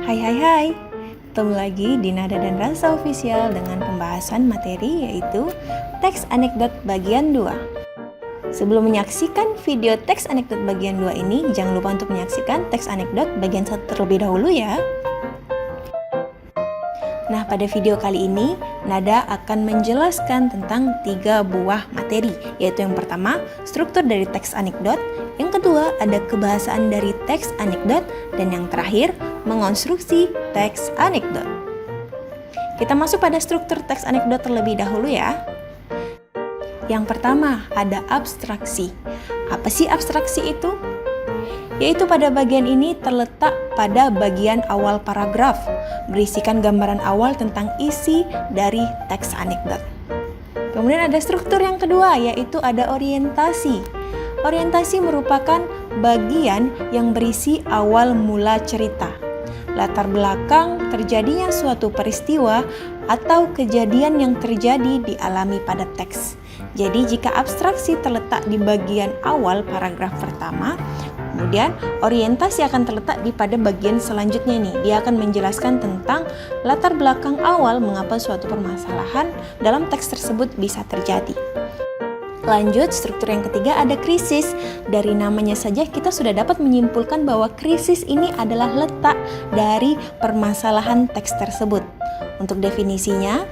Hai, ketemu lagi di Nada dan Rasa Official dengan pembahasan materi yaitu teks anekdot bagian 2. Sebelum menyaksikan video teks anekdot bagian 2 ini, jangan lupa untuk menyaksikan teks anekdot bagian 1 terlebih dahulu ya. Nah, pada video kali ini, Nada akan menjelaskan tentang 3 buah materi, yaitu yang pertama, struktur dari teks anekdot, yang kedua, ada kebahasaan dari teks anekdot, dan yang terakhir, mengonstruksi teks anekdot. Kita masuk pada struktur teks anekdot terlebih dahulu ya. Yang pertama, ada abstraksi. Apa sih abstraksi itu? Yaitu pada bagian ini terletak pada bagian awal paragraf, berisikan gambaran awal tentang isi dari teks anekdot. Kemudian ada struktur yang kedua, yaitu ada orientasi. Orientasi merupakan bagian yang berisi awal mula cerita, latar belakang terjadinya suatu peristiwa atau kejadian yang terjadi dialami pada teks. Jadi jika abstraksi terletak di bagian awal paragraf pertama, kemudian orientasi akan terletak pada bagian selanjutnya nih. Dia akan menjelaskan tentang latar belakang awal mengapa suatu permasalahan dalam teks tersebut bisa terjadi. Lanjut, struktur yang ketiga ada krisis. Dari namanya saja kita sudah dapat menyimpulkan bahwa krisis ini adalah letak dari permasalahan teks tersebut. Untuk definisinya,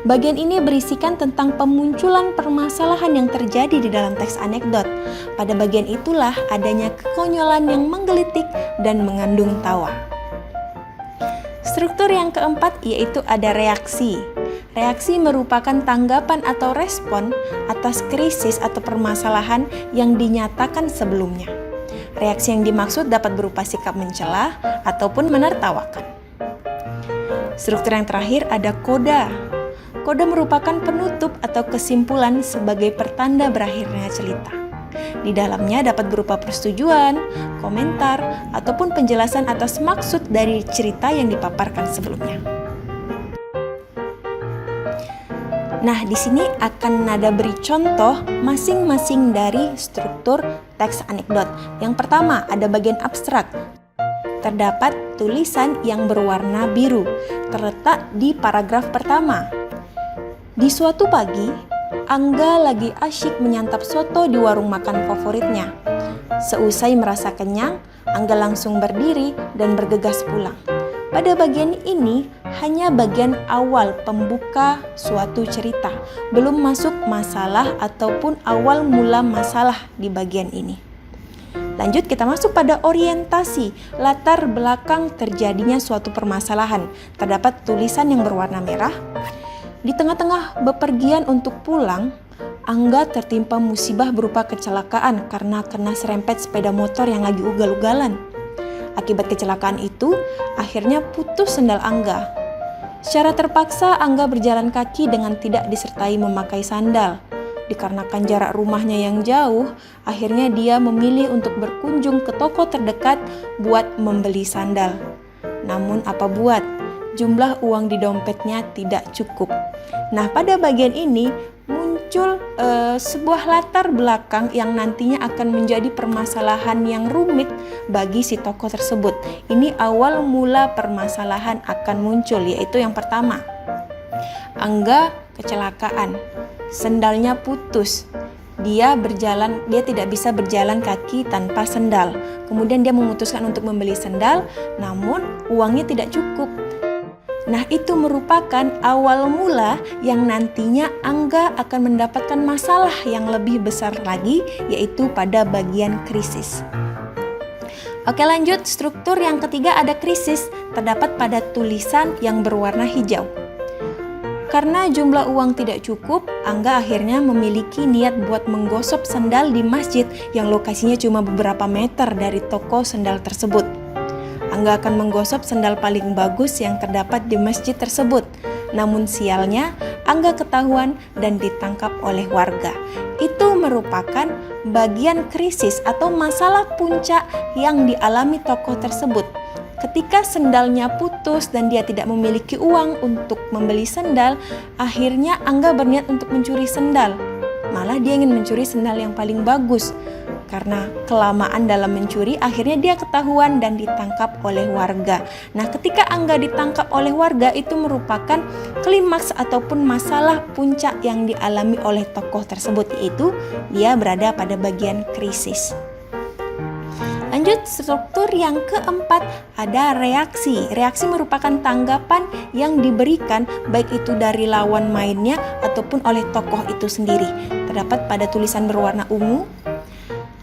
bagian ini berisikan tentang pemunculan permasalahan yang terjadi di dalam teks anekdot. Pada bagian itulah adanya kekonyolan yang menggelitik dan mengandung tawa. Struktur yang keempat yaitu ada reaksi. Reaksi merupakan tanggapan atau respon atas krisis atau permasalahan yang dinyatakan sebelumnya. Reaksi yang dimaksud dapat berupa sikap mencela ataupun menertawakan. Struktur yang terakhir ada koda. Koda merupakan penutup atau kesimpulan sebagai pertanda berakhirnya cerita. Di dalamnya dapat berupa persetujuan, komentar, ataupun penjelasan atas maksud dari cerita yang dipaparkan sebelumnya. Nah, di sini akan Nada beri contoh masing-masing dari struktur teks anekdot. Yang pertama, ada bagian abstrak. Terdapat tulisan yang berwarna biru, terletak di paragraf pertama. Di suatu pagi, Angga lagi asyik menyantap soto di warung makan favoritnya. Seusai merasa kenyang, Angga langsung berdiri dan bergegas pulang. Pada bagian ini, hanya bagian awal pembuka suatu cerita, belum masuk masalah ataupun awal mula masalah di bagian ini. Lanjut, kita masuk pada orientasi, latar belakang terjadinya suatu permasalahan. Terdapat tulisan yang berwarna merah. Di tengah-tengah bepergian untuk pulang, Angga tertimpa musibah berupa kecelakaan karena kena serempet sepeda motor yang lagi ugal-ugalan. Akibat kecelakaan itu, akhirnya putus sendal Angga. Secara terpaksa, Angga berjalan kaki dengan tidak disertai memakai sandal. Dikarenakan jarak rumahnya yang jauh, akhirnya dia memilih untuk berkunjung ke toko terdekat buat membeli sandal. Namun apa buat, jumlah uang di dompetnya tidak cukup. Nah, pada bagian ini muncul sebuah latar belakang yang nantinya akan menjadi permasalahan yang rumit bagi si tokoh tersebut. Ini awal mula permasalahan akan muncul, yaitu yang pertama, Angga kecelakaan, sendalnya putus. Dia tidak bisa berjalan kaki tanpa sendal. Kemudian dia memutuskan untuk membeli sendal, namun uangnya tidak cukup. Nah, itu merupakan awal mula yang nantinya Angga akan mendapatkan masalah yang lebih besar lagi, yaitu pada bagian krisis. Oke, lanjut, struktur yang ketiga ada krisis, terdapat pada tulisan yang berwarna hijau. Karena jumlah uang tidak cukup, Angga akhirnya memiliki niat buat menggosok sendal di masjid yang lokasinya cuma beberapa meter dari toko sendal tersebut. Angga akan menggosok sendal paling bagus yang terdapat di masjid tersebut. Namun sialnya, Angga ketahuan dan ditangkap oleh warga. Itu merupakan bagian krisis atau masalah puncak yang dialami tokoh tersebut. Ketika sendalnya putus dan dia tidak memiliki uang untuk membeli sendal, akhirnya Angga berniat untuk mencuri sendal. Malah dia ingin mencuri sendal yang paling bagus. Karena kelamaan dalam mencuri, akhirnya dia ketahuan dan ditangkap oleh warga. Nah, ketika Angga ditangkap oleh warga, itu merupakan klimaks ataupun masalah puncak yang dialami oleh tokoh tersebut, yaitu dia berada pada bagian krisis. Lanjut, struktur yang keempat ada reaksi. Reaksi merupakan tanggapan yang diberikan baik itu dari lawan mainnya ataupun oleh tokoh itu sendiri. Terdapat pada tulisan berwarna ungu.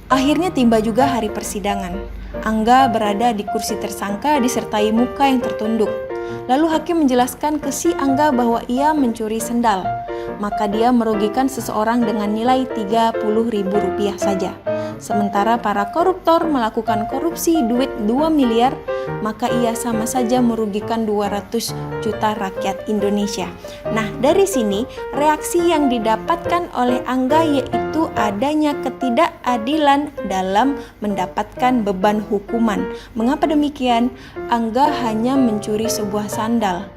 Akhirnya tiba juga hari persidangan. Angga berada di kursi tersangka disertai muka yang tertunduk. Lalu hakim menjelaskan ke si Angga bahwa ia mencuri sendal. Maka dia merugikan seseorang dengan nilai Rp30.000 saja. Sementara para koruptor melakukan korupsi duit 2 miliar, maka ia sama saja merugikan 200 juta rakyat Indonesia. Nah, dari sini reaksi yang didapatkan oleh Angga yaitu adanya ketidakadilan dalam mendapatkan beban hukuman. Mengapa demikian? Angga hanya mencuri sebuah sandal.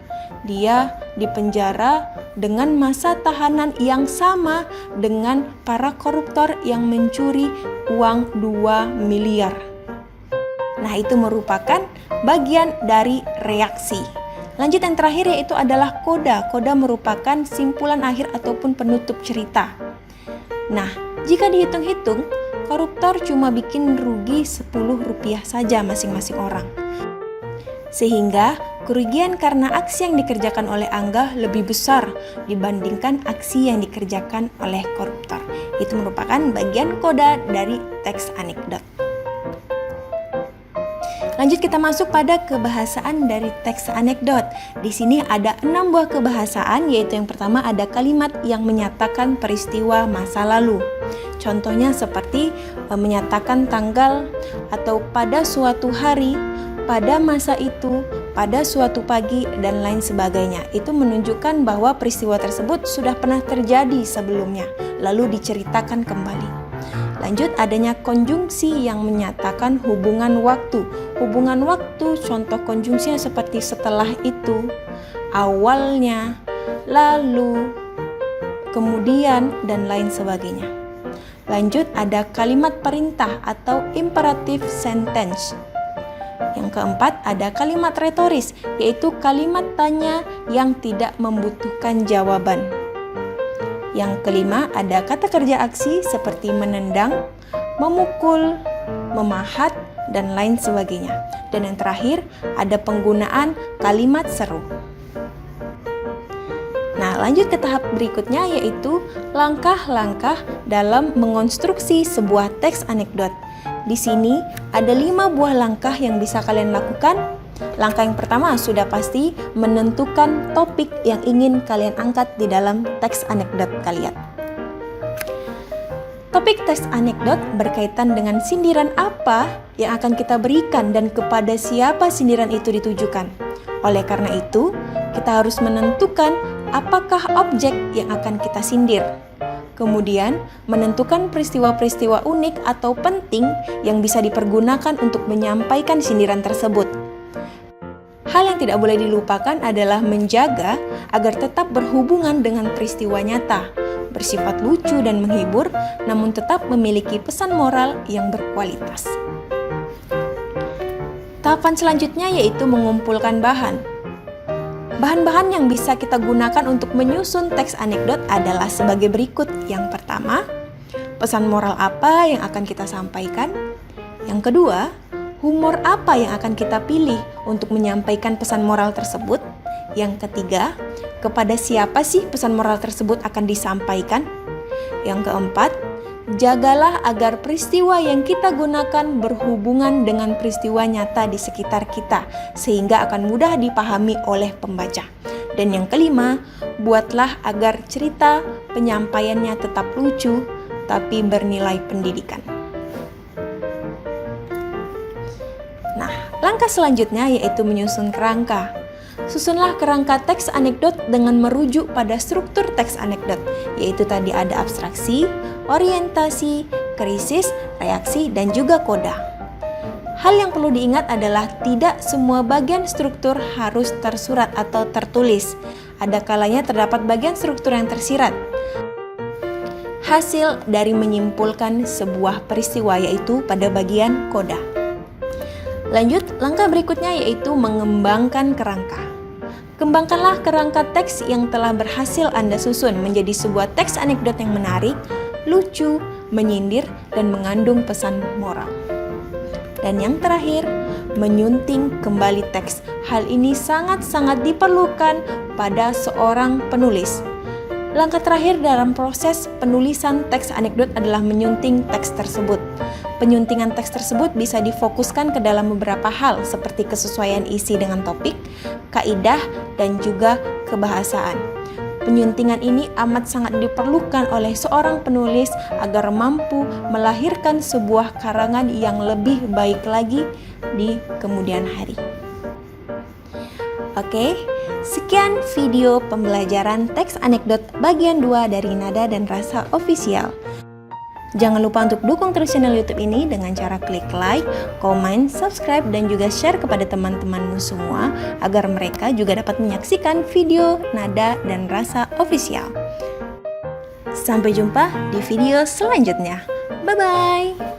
Dia dipenjara dengan masa tahanan yang sama dengan para koruptor yang mencuri uang 2 miliar. Nah, itu merupakan bagian dari reaksi. Lanjut yang terakhir yaitu adalah koda. Koda merupakan simpulan akhir ataupun penutup cerita. Nah, jika dihitung-hitung, koruptor cuma bikin rugi Rp10 saja masing-masing orang. Sehingga kerugian karena aksi yang dikerjakan oleh Angga lebih besar dibandingkan aksi yang dikerjakan oleh koruptor. Itu merupakan bagian koda dari teks anekdot. Lanjut kita masuk pada kebahasaan dari teks anekdot. Di sini ada 6 buah kebahasaan, yaitu yang pertama ada kalimat yang menyatakan peristiwa masa lalu. Contohnya seperti menyatakan tanggal atau pada suatu hari, pada masa itu, pada suatu pagi, dan lain sebagainya. Itu menunjukkan bahwa peristiwa tersebut sudah pernah terjadi sebelumnya, lalu diceritakan kembali. Lanjut, adanya konjungsi yang menyatakan hubungan waktu. Hubungan waktu, contoh konjungsinya seperti setelah itu, awalnya, lalu, kemudian, dan lain sebagainya. Lanjut, ada kalimat perintah atau imperative sentence. Yang keempat, ada kalimat retoris, yaitu kalimat tanya yang tidak membutuhkan jawaban. Yang kelima, ada kata kerja aksi seperti menendang, memukul, memahat, dan lain sebagainya. Dan yang terakhir, ada penggunaan kalimat seru. Nah, lanjut ke tahap berikutnya, yaitu langkah-langkah dalam mengonstruksi sebuah teks anekdot. Di sini ada 5 buah langkah yang bisa kalian lakukan. Langkah yang pertama sudah pasti menentukan topik yang ingin kalian angkat di dalam teks anekdot kalian. Topik teks anekdot berkaitan dengan sindiran apa yang akan kita berikan dan kepada siapa sindiran itu ditujukan. Oleh karena itu, kita harus menentukan apakah objek yang akan kita sindir. Kemudian, menentukan peristiwa-peristiwa unik atau penting yang bisa dipergunakan untuk menyampaikan sindiran tersebut. Hal yang tidak boleh dilupakan adalah menjaga agar tetap berhubungan dengan peristiwa nyata, bersifat lucu dan menghibur, namun tetap memiliki pesan moral yang berkualitas. Tahapan selanjutnya yaitu mengumpulkan bahan. Bahan-bahan yang bisa kita gunakan untuk menyusun teks anekdot adalah sebagai berikut. Yang pertama, pesan moral apa yang akan kita sampaikan? Yang kedua, humor apa yang akan kita pilih untuk menyampaikan pesan moral tersebut? Yang ketiga, kepada siapa sih pesan moral tersebut akan disampaikan? Yang keempat, jagalah agar peristiwa yang kita gunakan berhubungan dengan peristiwa nyata di sekitar kita, sehingga akan mudah dipahami oleh pembaca. Dan yang kelima, buatlah agar cerita penyampaiannya tetap lucu, tapi bernilai pendidikan. Nah, langkah selanjutnya yaitu menyusun kerangka. Susunlah kerangka teks anekdot dengan merujuk pada struktur teks anekdot, yaitu tadi ada abstraksi, orientasi, krisis, reaksi, dan juga koda. Hal yang perlu diingat adalah tidak semua bagian struktur harus tersurat atau tertulis. Ada kalanya terdapat bagian struktur yang tersirat. hasil dari menyimpulkan sebuah peristiwa, yaitu pada bagian koda. Lanjut, langkah berikutnya yaitu mengembangkan kerangka. Kembangkanlah kerangka teks yang telah berhasil Anda susun menjadi sebuah teks anekdot yang menarik, lucu, menyindir, dan mengandung pesan moral. Dan yang terakhir, menyunting kembali teks. Hal ini sangat-sangat diperlukan pada seorang penulis. Langkah terakhir dalam proses penulisan teks anekdot adalah menyunting teks tersebut. Penyuntingan teks tersebut bisa difokuskan ke dalam beberapa hal seperti kesesuaian isi dengan topik, kaidah, dan juga kebahasaan. Penyuntingan ini amat sangat diperlukan oleh seorang penulis agar mampu melahirkan sebuah karangan yang lebih baik lagi di kemudian hari. Oke, sekian video pembelajaran teks anekdot bagian 2 dari Nada dan Rasa Official. Jangan lupa untuk dukung terus channel YouTube ini dengan cara klik like, komen, subscribe, dan juga share kepada teman-temanmu semua agar mereka juga dapat menyaksikan video Nada dan Rasa Official. Sampai jumpa di video selanjutnya. Bye-bye!